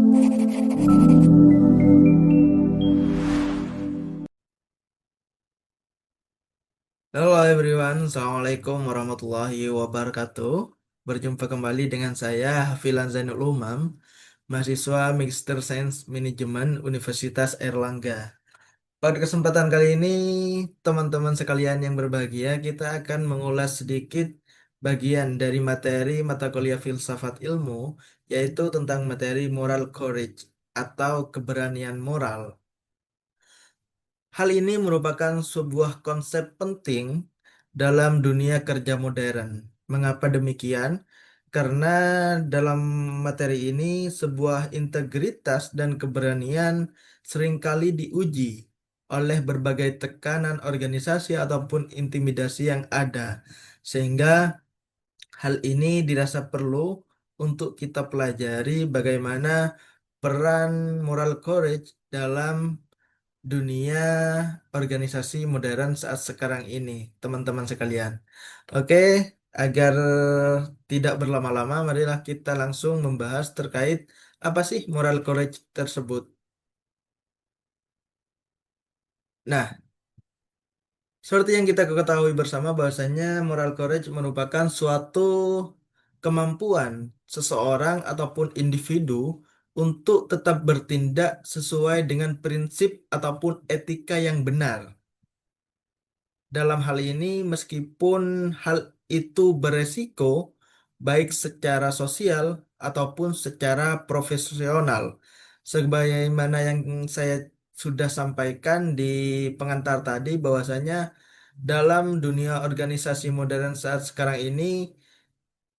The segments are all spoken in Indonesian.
Halo everyone, Assalamualaikum warahmatullahi wabarakatuh. Berjumpa kembali dengan saya Hafilan Zainul Umam, mahasiswa Magister Sains Manajemen Universitas Airlangga. Pada kesempatan kali ini, teman-teman sekalian yang berbahagia, kita akan mengulas sedikit bagian dari materi mata kuliah filsafat ilmu, yaitu tentang materi moral courage atau keberanian moral. Hal ini merupakan sebuah konsep penting dalam dunia kerja modern. Mengapa demikian? Karena dalam materi ini sebuah integritas dan keberanian seringkali diuji oleh berbagai tekanan organisasi ataupun intimidasi yang ada. Sehingga hal ini dirasa perlu untuk kita pelajari bagaimana peran moral courage dalam dunia organisasi modern saat sekarang ini, teman-teman sekalian. Oke, agar tidak berlama-lama, marilah kita langsung membahas terkait apa sih moral courage tersebut. Nah, seperti yang kita ketahui bersama bahwasanya moral courage merupakan suatu kemampuan seseorang ataupun individu untuk tetap bertindak sesuai dengan prinsip ataupun etika yang benar. Dalam hal ini, meskipun hal itu beresiko, baik secara sosial ataupun secara profesional, sebagaimana yang saya sudah sampaikan di pengantar tadi, bahwasanya dalam dunia organisasi modern saat sekarang ini,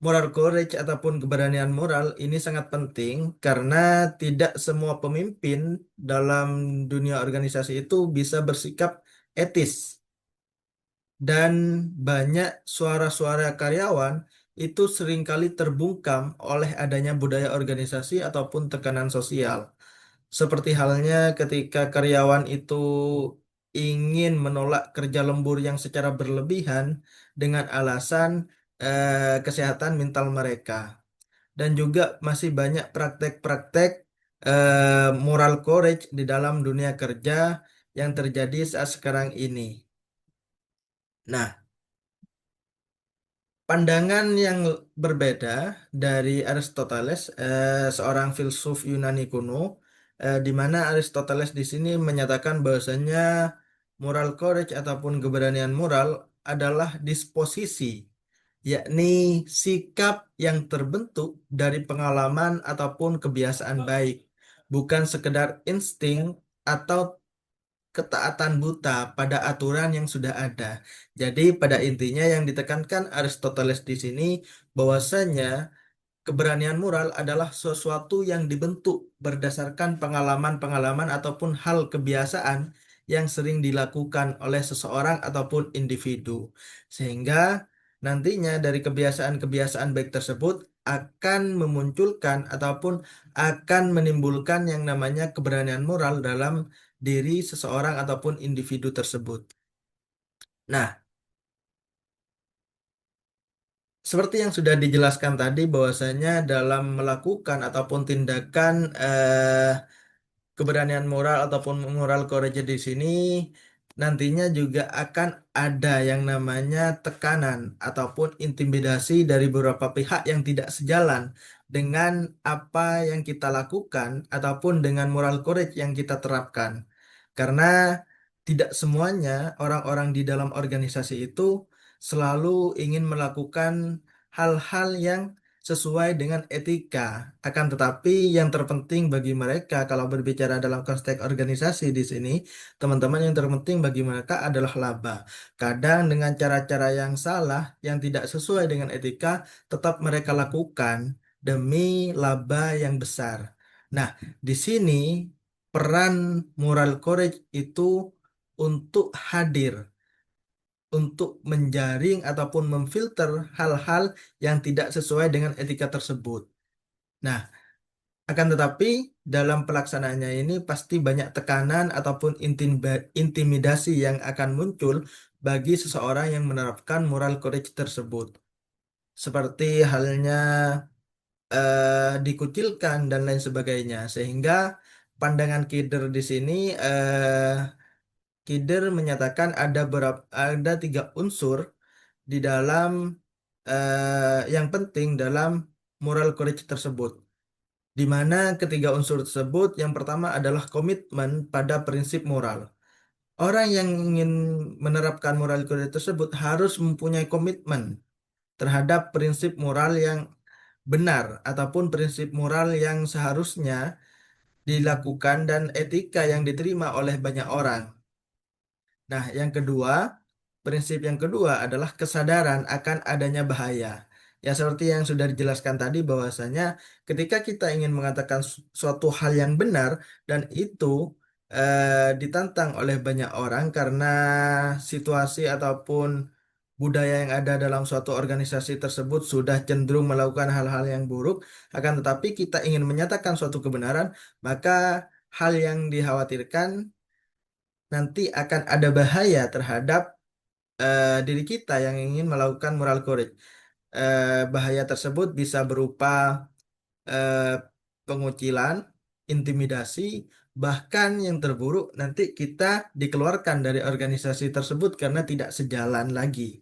moral courage ataupun keberanian moral ini sangat penting karena tidak semua pemimpin dalam dunia organisasi itu bisa bersikap etis dan banyak suara-suara karyawan itu seringkali terbungkam oleh adanya budaya organisasi ataupun tekanan sosial. Seperti halnya ketika karyawan itu ingin menolak kerja lembur yang secara berlebihan dengan alasan kesehatan mental mereka. Dan juga masih banyak praktek-praktek moral courage di dalam dunia kerja yang terjadi saat sekarang ini. Nah, pandangan yang berbeda dari Aristoteles, seorang filsuf Yunani kuno, di mana Aristoteles di sini menyatakan bahwasanya moral courage ataupun keberanian moral adalah disposisi, yakni sikap yang terbentuk dari pengalaman ataupun kebiasaan baik, bukan sekedar insting atau ketaatan buta pada aturan yang sudah ada. Jadi pada intinya yang ditekankan Aristoteles di sini bahwasanya keberanian moral adalah sesuatu yang dibentuk berdasarkan pengalaman-pengalaman ataupun hal kebiasaan yang sering dilakukan oleh seseorang ataupun individu. Sehingga nantinya dari kebiasaan-kebiasaan baik tersebut akan memunculkan ataupun akan menimbulkan yang namanya keberanian moral dalam diri seseorang ataupun individu tersebut. Nah, seperti yang sudah dijelaskan tadi bahwasanya dalam melakukan ataupun tindakan keberanian moral ataupun moral courage di sini nantinya juga akan ada yang namanya tekanan ataupun intimidasi dari beberapa pihak yang tidak sejalan dengan apa yang kita lakukan ataupun dengan moral courage yang kita terapkan. Karena tidak semuanya orang-orang di dalam organisasi itu selalu ingin melakukan hal-hal yang sesuai dengan etika. Akan tetapi yang terpenting bagi mereka kalau berbicara dalam konteks organisasi di sini, teman-teman yang terpenting bagi mereka adalah laba. Kadang dengan cara-cara yang salah, yang tidak sesuai dengan etika, tetap mereka lakukan demi laba yang besar. Nah, di sini peran moral courage itu untuk hadir, untuk menjaring ataupun memfilter hal-hal yang tidak sesuai dengan etika tersebut. Nah, akan tetapi dalam pelaksanaannya ini pasti banyak tekanan ataupun intimidasi yang akan muncul bagi seseorang yang menerapkan moral courage tersebut. Seperti halnya dikucilkan dan lain sebagainya. Sehingga pandangan Kider di sini, Kider menyatakan ada tiga unsur di dalam yang penting dalam moral courage tersebut. Di mana ketiga unsur tersebut, yang pertama adalah komitmen pada prinsip moral. Orang yang ingin menerapkan moral courage tersebut harus mempunyai komitmen terhadap prinsip moral yang benar ataupun prinsip moral yang seharusnya dilakukan dan etika yang diterima oleh banyak orang. Nah, yang kedua, prinsip yang kedua adalah kesadaran akan adanya bahaya. Ya, seperti yang sudah dijelaskan tadi bahwasanya ketika kita ingin mengatakan suatu hal yang benar dan itu ditantang oleh banyak orang karena situasi ataupun budaya yang ada dalam suatu organisasi tersebut sudah cenderung melakukan hal-hal yang buruk, akan tetapi kita ingin menyatakan suatu kebenaran, maka hal yang dikhawatirkan nanti akan ada bahaya terhadap diri kita yang ingin melakukan moral courage. Bahaya tersebut bisa berupa eh, pengucilan, intimidasi, bahkan yang terburuk nanti kita dikeluarkan dari organisasi tersebut karena tidak sejalan lagi.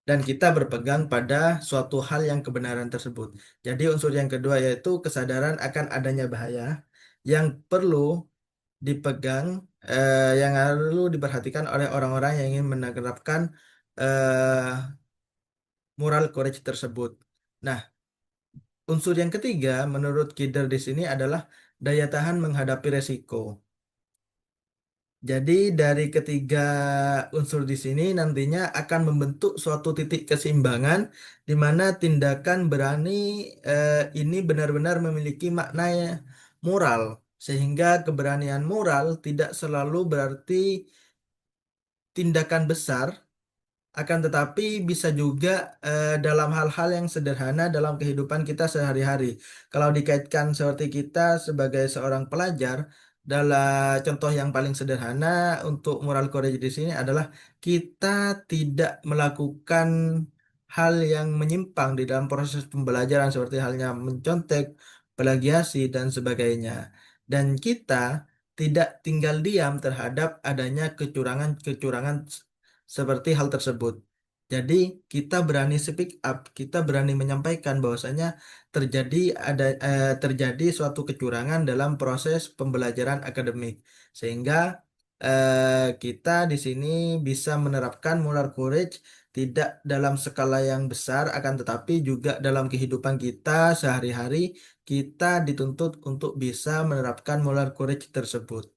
Dan kita berpegang pada suatu hal yang kebenaran tersebut. Jadi unsur yang kedua yaitu kesadaran akan adanya bahaya yang perlu dipegang, yang perlu diperhatikan oleh orang-orang yang ingin menerapkan eh, moral courage tersebut. Nah, unsur yang ketiga menurut Kider di sini adalah daya tahan menghadapi resiko. Jadi dari ketiga unsur di sini nantinya akan membentuk suatu titik keseimbangan di mana tindakan berani ini benar-benar memiliki makna moral, sehingga keberanian moral tidak selalu berarti tindakan besar, akan tetapi bisa juga dalam hal-hal yang sederhana dalam kehidupan kita sehari-hari. Kalau dikaitkan seperti kita sebagai seorang pelajar, dalam contoh yang paling sederhana untuk moral courage di sini adalah kita tidak melakukan hal yang menyimpang di dalam proses pembelajaran seperti halnya mencontek, plagiasi dan sebagainya. Dan kita tidak tinggal diam terhadap adanya kecurangan-kecurangan seperti hal tersebut. Jadi kita berani speak up, kita berani menyampaikan bahwasanya terjadi suatu kecurangan dalam proses pembelajaran akademik, sehingga kita di sini bisa menerapkan moral courage tidak dalam skala yang besar, akan tetapi juga dalam kehidupan kita sehari-hari kita dituntut untuk bisa menerapkan moral courage tersebut.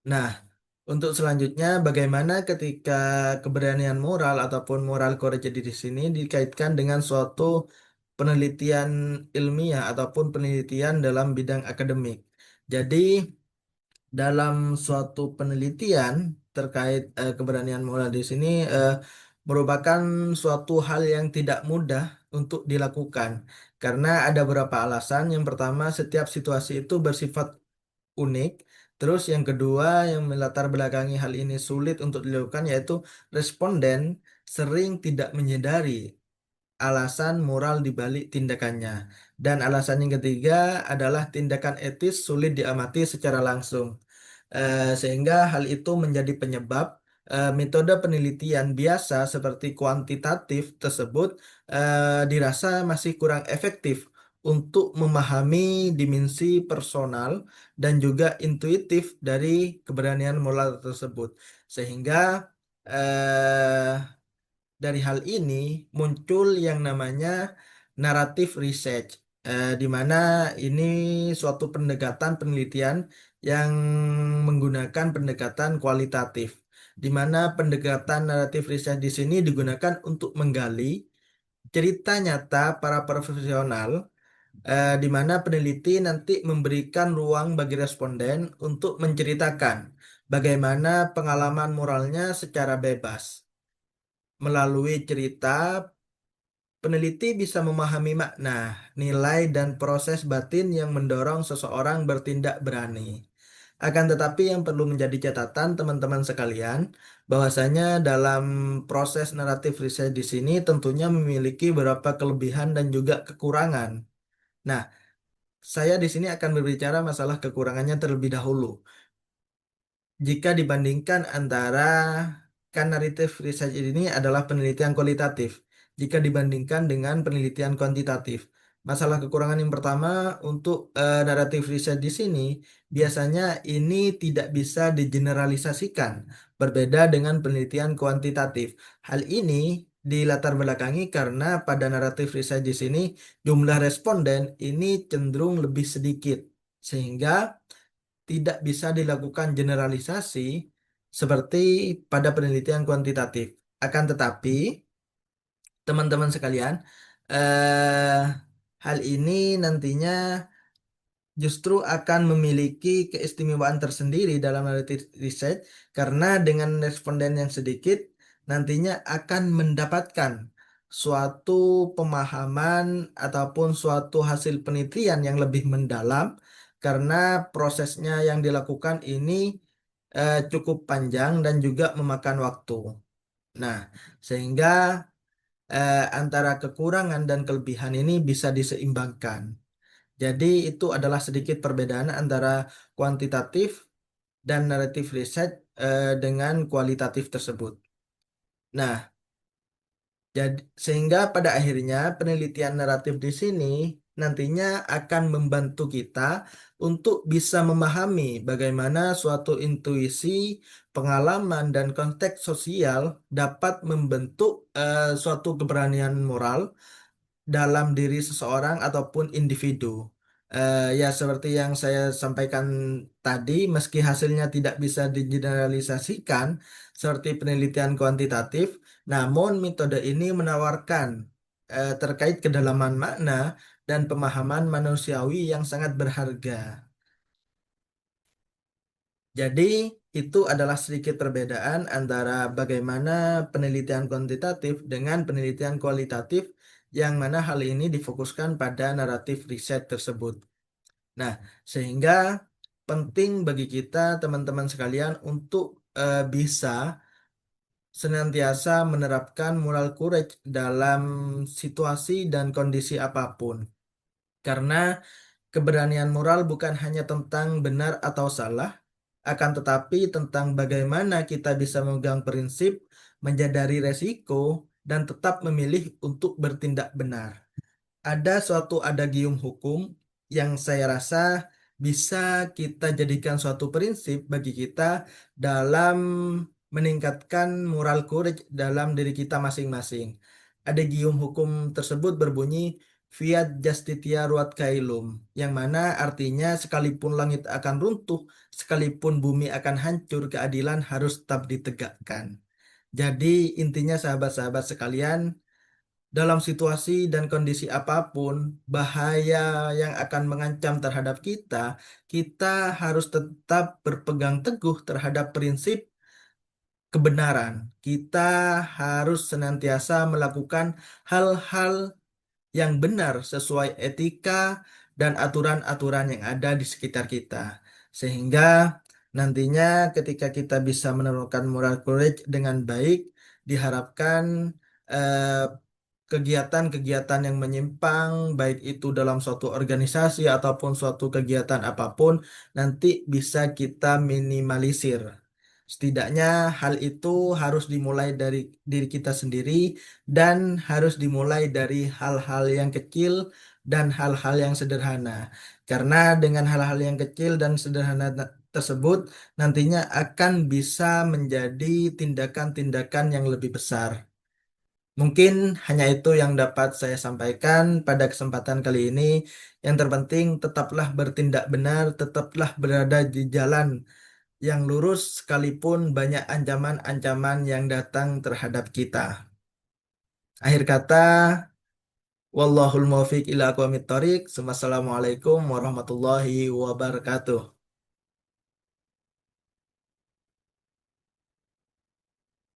Nah, untuk selanjutnya, bagaimana ketika keberanian moral ataupun moral courage di sini dikaitkan dengan suatu penelitian ilmiah ataupun penelitian dalam bidang akademik. Jadi, dalam suatu penelitian terkait keberanian moral di sini merupakan suatu hal yang tidak mudah untuk dilakukan karena ada beberapa alasan. Yang pertama, setiap situasi itu bersifat unik. Terus yang kedua yang melatar belakangi hal ini sulit untuk dilakukan yaitu responden sering tidak menyadari alasan moral di balik tindakannya. Dan alasan yang ketiga adalah tindakan etis sulit diamati secara langsung. Sehingga hal itu menjadi penyebab metode penelitian biasa seperti kuantitatif tersebut dirasa masih kurang efektif untuk memahami dimensi personal dan juga intuitif dari keberanian moral tersebut. Sehingga eh, dari hal ini muncul yang namanya naratif research, di mana ini suatu pendekatan penelitian yang menggunakan pendekatan kualitatif, di mana pendekatan naratif research di sini digunakan untuk menggali cerita nyata para profesional, di mana peneliti nanti memberikan ruang bagi responden untuk menceritakan bagaimana pengalaman moralnya secara bebas. Melalui cerita, peneliti bisa memahami makna, nilai, dan proses batin yang mendorong seseorang bertindak berani. Akan tetapi yang perlu menjadi catatan teman-teman sekalian, bahwasanya dalam proses naratif riset di sini tentunya memiliki beberapa kelebihan dan juga kekurangan. Nah, saya di sini akan berbicara masalah kekurangannya terlebih dahulu. Jika dibandingkan antara kan narrative research ini adalah penelitian kualitatif, jika dibandingkan dengan penelitian kuantitatif. Masalah kekurangan yang pertama untuk narrative research di sini biasanya ini tidak bisa digeneralisasikan, berbeda dengan penelitian kuantitatif. Hal ini dilatar belakangi karena pada narrative research di sini jumlah responden ini cenderung lebih sedikit, sehingga tidak bisa dilakukan generalisasi seperti pada penelitian kuantitatif. Akan tetapi, teman-teman sekalian, eh, hal ini nantinya justru akan memiliki keistimewaan tersendiri dalam analitik riset karena dengan responden yang sedikit nantinya akan mendapatkan suatu pemahaman ataupun suatu hasil penelitian yang lebih mendalam karena prosesnya yang dilakukan ini cukup panjang dan juga memakan waktu. Nah, sehingga antara kekurangan dan kelebihan ini bisa diseimbangkan. Jadi itu adalah sedikit perbedaan antara kuantitatif dan naratif riset dengan kualitatif tersebut. Nah, jadi sehingga pada akhirnya penelitian naratif di sini nantinya akan membantu kita untuk bisa memahami bagaimana suatu intuisi, pengalaman, dan konteks sosial dapat membentuk suatu keberanian moral dalam diri seseorang ataupun individu. Ya, seperti yang saya sampaikan tadi, meski hasilnya tidak bisa digeneralisasikan seperti penelitian kuantitatif, namun metode ini menawarkan terkait kedalaman makna dan pemahaman manusiawi yang sangat berharga. Jadi, itu adalah sedikit perbedaan antara bagaimana penelitian kuantitatif dengan penelitian kualitatif, yang mana hal ini difokuskan pada naratif riset tersebut. Nah, sehingga penting bagi kita, teman-teman sekalian, untuk bisa senantiasa menerapkan moral courage dalam situasi dan kondisi apapun. Karena keberanian moral bukan hanya tentang benar atau salah, akan tetapi tentang bagaimana kita bisa memegang prinsip, menyadari resiko, dan tetap memilih untuk bertindak benar. Ada suatu adagium hukum yang saya rasa bisa kita jadikan suatu prinsip bagi kita dalam meningkatkan moral courage dalam diri kita masing-masing. Adagium hukum tersebut berbunyi Fiat Justitia Ruat Caelum, yang mana artinya sekalipun langit akan runtuh, sekalipun bumi akan hancur, keadilan harus tetap ditegakkan. Jadi intinya sahabat-sahabat sekalian, dalam situasi dan kondisi apapun, bahaya yang akan mengancam terhadap kita, kita harus tetap berpegang teguh terhadap prinsip kebenaran. Kita harus senantiasa melakukan hal-hal yang benar sesuai etika dan aturan-aturan yang ada di sekitar kita. Sehingga nantinya ketika kita bisa menemukan moral courage dengan baik, diharapkan eh, kegiatan-kegiatan yang menyimpang, baik itu dalam suatu organisasi ataupun suatu kegiatan apapun, nanti bisa kita minimalisir. Setidaknya hal itu harus dimulai dari diri kita sendiri dan harus dimulai dari hal-hal yang kecil dan hal-hal yang sederhana. Karena dengan hal-hal yang kecil dan sederhana tersebut nantinya akan bisa menjadi tindakan-tindakan yang lebih besar. Mungkin hanya itu yang dapat saya sampaikan pada kesempatan kali ini. Yang terpenting tetaplah bertindak benar, tetaplah berada di jalan yang lurus sekalipun banyak ancaman-ancaman yang datang terhadap kita. Akhir kata, wallahul muwaffiq ila aqwamit thoriq. Wassalamualaikum warahmatullahi wabarakatuh.